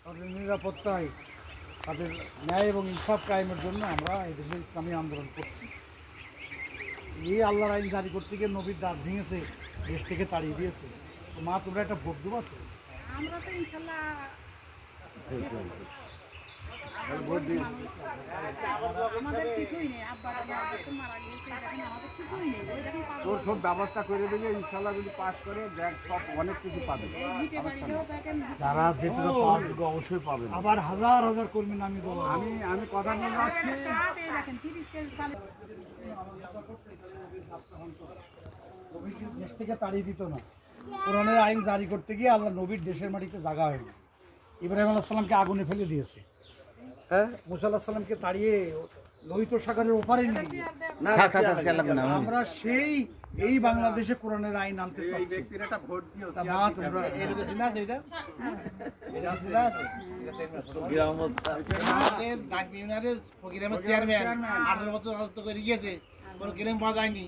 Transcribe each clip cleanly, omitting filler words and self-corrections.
তাদের নিরাপত্তায় তাদের ন্যায় এবং ইনসাফ কায়েমের জন্য আমরা এই দেশে ইসলামী আন্দোলন করছি। এই আল্লাহর আইন জারি করতে গিয়ে নবীর দাঁত ভেঙেছে, দেশ থেকে তাড়িয়ে দিয়েছে। তো মা, তোমরা একটা ভোট দেবো তো? আমরা তো ইনশাল্লাহ আমাদের কিছুই নেই, আব্বা মারা গেছে, আমাদের কিছুই নেই। ওই দেখেন তোর সব ব্যবস্থা করে দেবে ইনশাল্লাহ, যদি পাস করে দেখ সব অনেক কিছু পাবে। এই ভিটে বাড়িতেও দেখেন যারা যেটা পাওয়ার যোগ্য অবশ্যই পাবে। আবার হাজার হাজার কর্মী নামি দল। আমি কথা বলে আসছি, কাঠ এই দেখেন 30 কেজি চালে নবীকে দেশ থেকে তাড়িয়ে দিত না। কোরআনের আইন জারি করতে গিয়ে আল্লাহ নবীর দেশের মাটিতে জায়গা হয়নি। ইব্রাহিম আলাইহিস সালামকে আগুনে ফেলে দিয়েছে, হ্যাঁ, মুসা আলাইহিস সালামকে তাড়িয়ে লোহিত সাগরের ওপারে নিয়ে গিয়েছে। আমরা সেই এই বাংলাদেশে কোরআনের আইন আনতে চাচ্ছি। তা মা, তোমরা চেয়ারম্যান 18 বছর রাজত্ব করে গিয়েছে, কোনো ক্লেম পাওয়া যায়নি।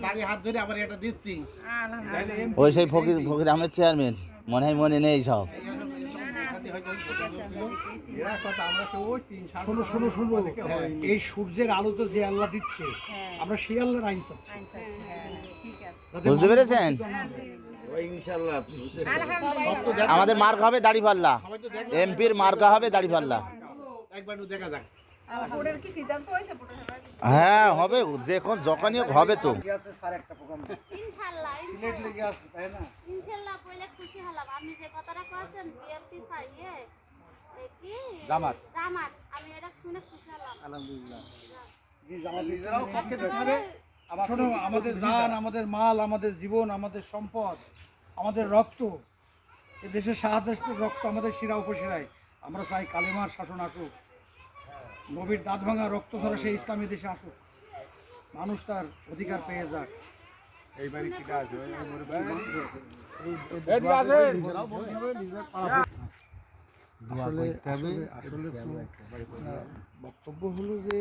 তারই হাত ধরে আবার এটা দিচ্ছি। ওই সেই ফকির আহমেদ চেয়ারম্যান মনে নেই সব। শোনো শোনো শোনো, এই সূর্যের আলোতে যে আল্লাহ দিচ্ছে, আমরা সেই আল্লাহর আইন চাচ্ছি। বুঝতে পেরেছেন? আমাদের মার্ক হবে দাড়িপাল্লা, এমপির মার্কা হবে দাড়িপাল্লা। একবার একটু দেখা যাক। ভোটের কি সিদ্ধান্ত হয়েছে? হ্যাঁ হবে, যখনই হবে তো। স্যার একটা প্রোগ্রাম ইনশাআল্লাহ সিলেট লেগে আছে, তাই না? ইনশাআল্লাহ কইলে খুশি হলাম। আপনি যে কথাটা কইছেন বিএমপি চাইয়ে কি জামাত আমি এটা শুনে খুশি হলাম। আলহামদুলিল্লাহ। জি, নিজেরাও পক্ষে দিতে হবে। শোনো, আমাদের জান, আমাদের মাল, আমাদের জীবন, আমাদের সম্পদ, আমাদের রক্ত, এ দেশের শাহাদাতের রক্ত আমাদের শিরা উপশিরায়। আমরা চাই কালেমার শাসন আসুক, নবীর দাঁত ভাঙা রক্ত ধরা সেই ইসলামী দেশে আসুক, মানুষ তার অধিকার পেয়ে যাক। এই বাড়ি কি আছে? আসলে আসলে তো বক্তব্য হলো যে